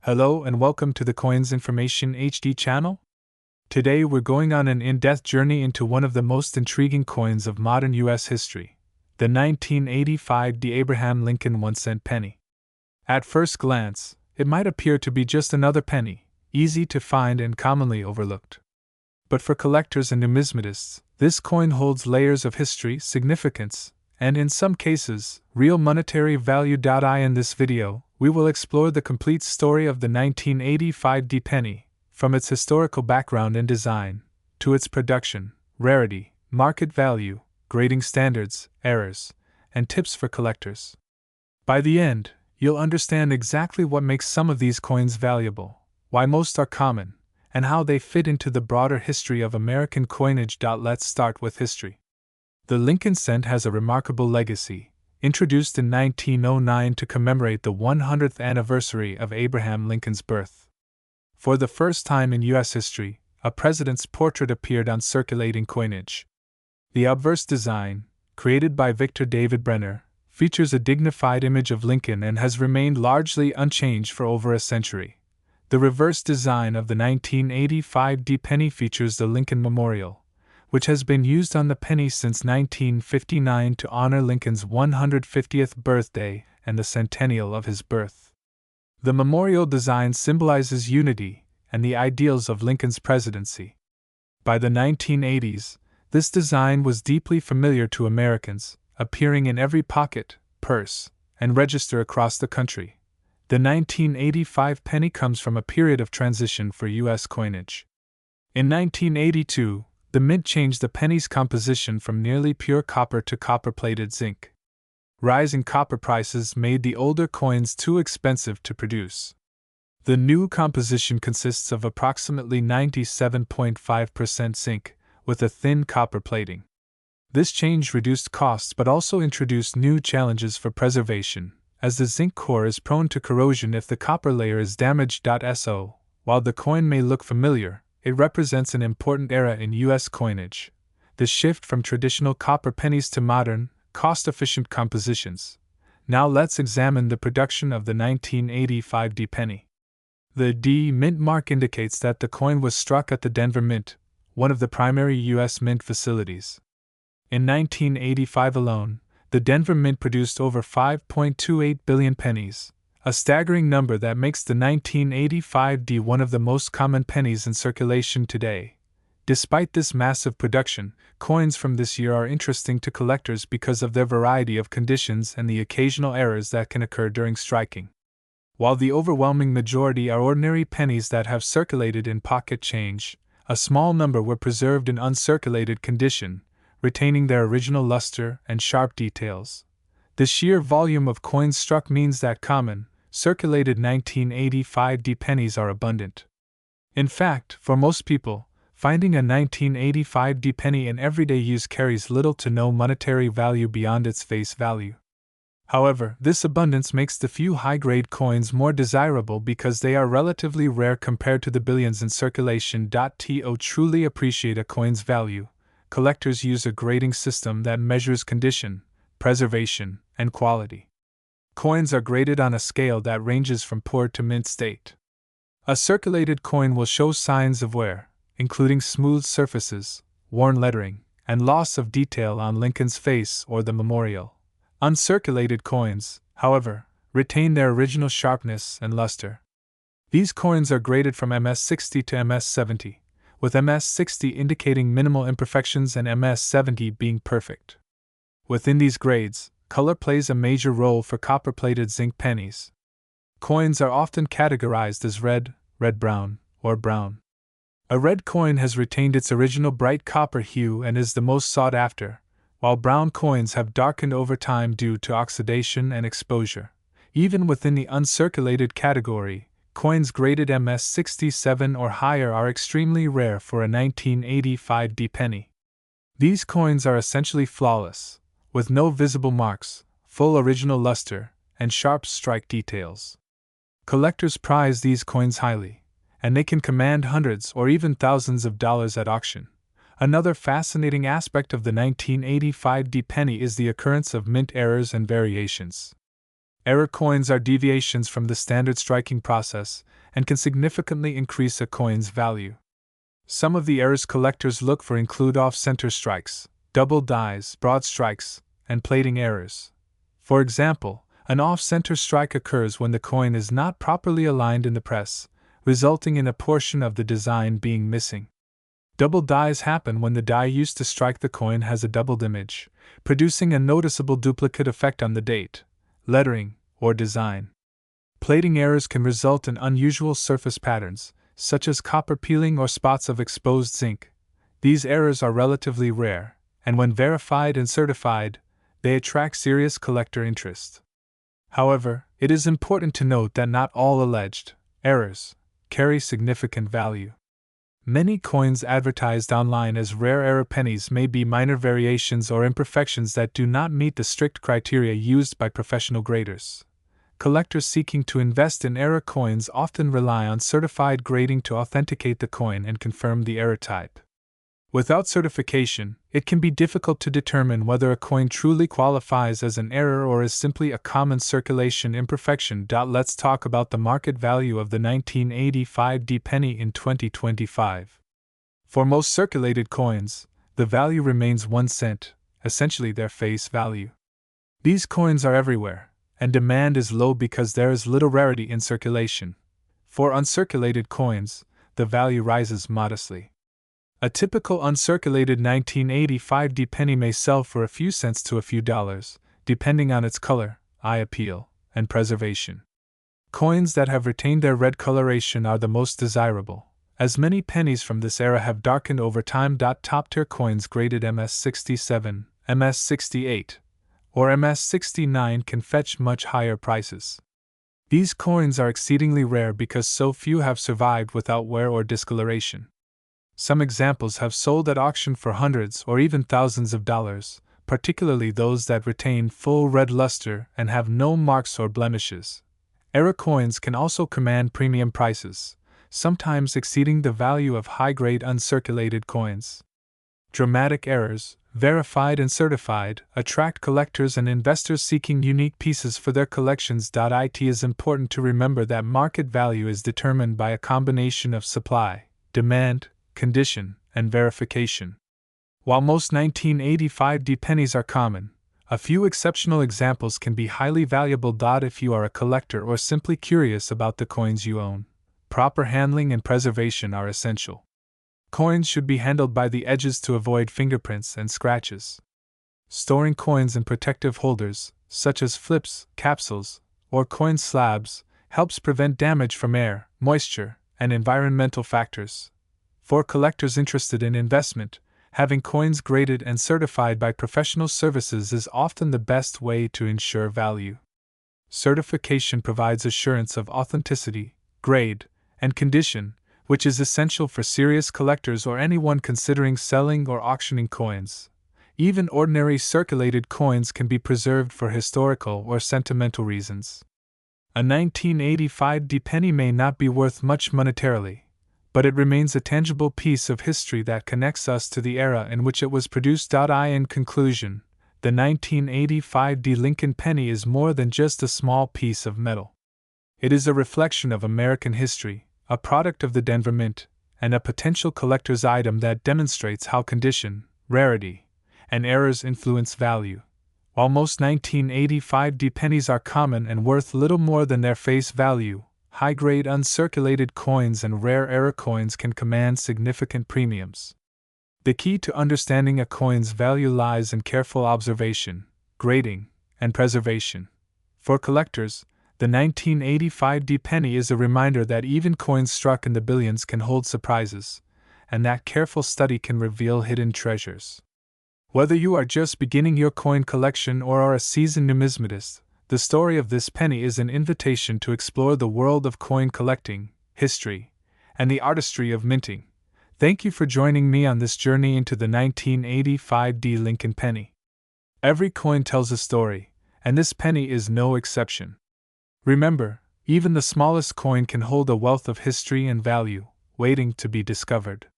Hello and welcome to the Coins Information HD channel. Today we're going on an in-depth journey into one of the most intriguing coins of modern U.S. history, the 1985 Abraham Lincoln 1-cent penny. At first glance, it might appear to be just another penny, easy to find and commonly overlooked. But for collectors and numismatists, this coin holds layers of history, significance, and in some cases, real monetary value. In this video, we will explore the complete story of the 1985 penny, from its historical background and design, to its production, rarity, market value, grading standards, errors, and tips for collectors. By the end, you'll understand exactly what makes some of these coins valuable, why most are common, and how they fit into the broader history of American coinage. Let's start with history. The Lincoln cent has a remarkable legacy. Introduced in 1909 to commemorate the 100th anniversary of Abraham Lincoln's birth. For the first time in U.S. history, a president's portrait appeared on circulating coinage. The obverse design, created by Victor David Brenner, features a dignified image of Lincoln and has remained largely unchanged for over a century. The reverse design of the 1985 penny features the Lincoln Memorial, which has been used on the penny since 1959 to honor Lincoln's 150th birthday and the centennial of his birth. The memorial design symbolizes unity and the ideals of Lincoln's presidency. By the 1980s, this design was deeply familiar to Americans, appearing in every pocket, purse, and register across the country. The 1985 penny comes from a period of transition for U.S. coinage. In 1982, the mint changed the penny's composition from nearly pure copper to copper-plated zinc. Rising copper prices made the older coins too expensive to produce. The new composition consists of approximately 97.5% zinc, with a thin copper plating. This change reduced costs but also introduced new challenges for preservation, as the zinc core is prone to corrosion if the copper layer is damaged. While the coin may look familiar, it represents an important era in U.S. coinage, the shift from traditional copper pennies to modern, cost-efficient compositions. Now let's examine the production of the 1985 penny. The D mint mark indicates that the coin was struck at the Denver Mint, one of the primary U.S. mint facilities. In 1985 alone, the Denver Mint produced over 5.28 billion pennies, a staggering number that makes the 1985 one of the most common pennies in circulation today. Despite this massive production, coins from this year are interesting to collectors because of their variety of conditions and the occasional errors that can occur during striking. While the overwhelming majority are ordinary pennies that have circulated in pocket change, a small number were preserved in uncirculated condition, retaining their original luster and sharp details. The sheer volume of coins struck means that common, circulated 1985 pennies are abundant. In fact, for most people, finding a 1985 penny in everyday use carries little to no monetary value beyond its face value. However, this abundance makes the few high-grade coins more desirable because they are relatively rare compared to the billions in circulation. To truly appreciate a coin's value, collectors use a grading system that measures condition, preservation, and quality. Coins are graded on a scale that ranges from poor to mint state. A circulated coin will show signs of wear, including smooth surfaces, worn lettering, and loss of detail on Lincoln's face or the memorial. Uncirculated coins, however, retain their original sharpness and luster. These coins are graded from MS-60 to MS-70, with MS-60 indicating minimal imperfections and MS-70 being perfect. Within these grades, color plays a major role for copper-plated zinc pennies. Coins are often categorized as red, red-brown, or brown. A red coin has retained its original bright copper hue and is the most sought after, while brown coins have darkened over time due to oxidation and exposure. Even within the uncirculated category, coins graded MS-67 or higher are extremely rare for a 1985 penny. These coins are essentially flawless, with no visible marks, full original luster, and sharp strike details. Collectors prize these coins highly, and they can command hundreds or even thousands of dollars at auction. Another fascinating aspect of the 1985 penny is the occurrence of mint errors and variations. Error coins are deviations from the standard striking process and can significantly increase a coin's value. Some of the errors collectors look for include off-center strikes, double dies, broad strikes, and plating errors. For example, an off-center strike occurs when the coin is not properly aligned in the press, resulting in a portion of the design being missing. Double dies happen when the die used to strike the coin has a doubled image, producing a noticeable duplicate effect on the date, lettering, or design. Plating errors can result in unusual surface patterns, such as copper peeling or spots of exposed zinc. These errors are relatively rare, and when verified and certified, they attract serious collector interest. However, it is important to note that not all alleged errors carry significant value. Many coins advertised online as rare error pennies may be minor variations or imperfections that do not meet the strict criteria used by professional graders. Collectors seeking to invest in error coins often rely on certified grading to authenticate the coin and confirm the error type. Without certification, it can be difficult to determine whether a coin truly qualifies as an error or is simply a common circulation imperfection. Let's talk about the market value of the 1985 D penny in 2025. For most circulated coins, the value remains 1 cent, essentially their face value. These coins are everywhere, and demand is low because there is little rarity in circulation. For uncirculated coins, the value rises modestly. A typical uncirculated 1985 D penny may sell for a few cents to a few dollars, depending on its color, eye appeal, and preservation. Coins that have retained their red coloration are the most desirable, as many pennies from this era have darkened over time. Top-tier coins graded MS67, MS68, or MS69 can fetch much higher prices. These coins are exceedingly rare because so few have survived without wear or discoloration. Some examples have sold at auction for hundreds or even thousands of dollars, particularly those that retain full red luster and have no marks or blemishes. Error coins can also command premium prices, sometimes exceeding the value of high-grade uncirculated coins. Dramatic errors, verified and certified, attract collectors and investors seeking unique pieces for their collections. It is important to remember that market value is determined by a combination of supply, demand, condition, and verification. While most 1985 D pennies are common, a few exceptional examples can be highly valuable. If you are a collector or simply curious about the coins you own, proper handling and preservation are essential. Coins should be handled by the edges to avoid fingerprints and scratches. Storing coins in protective holders, such as flips, capsules, or coin slabs, helps prevent damage from air, moisture, and environmental factors. For collectors interested in investment, having coins graded and certified by professional services is often the best way to ensure value. Certification provides assurance of authenticity, grade, and condition, which is essential for serious collectors or anyone considering selling or auctioning coins. Even ordinary circulated coins can be preserved for historical or sentimental reasons. A 1985 D penny may not be worth much monetarily, but it remains a tangible piece of history that connects us to the era in which it was produced. In conclusion, the 1985 D Lincoln penny is more than just a small piece of metal. It is a reflection of American history, a product of the Denver Mint, and a potential collector's item that demonstrates how condition, rarity, and errors influence value. While most 1985 D pennies are common and worth little more than their face value, high-grade uncirculated coins and rare error coins can command significant premiums. The key to understanding a coin's value lies in careful observation, grading, and preservation. For collectors, the 1985 D penny is a reminder that even coins struck in the billions can hold surprises, and that careful study can reveal hidden treasures. Whether you are just beginning your coin collection or are a seasoned numismatist, the story of this penny is an invitation to explore the world of coin collecting, history, and the artistry of minting. Thank you for joining me on this journey into the 1985 D Lincoln penny. Every coin tells a story, and this penny is no exception. Remember, even the smallest coin can hold a wealth of history and value, waiting to be discovered.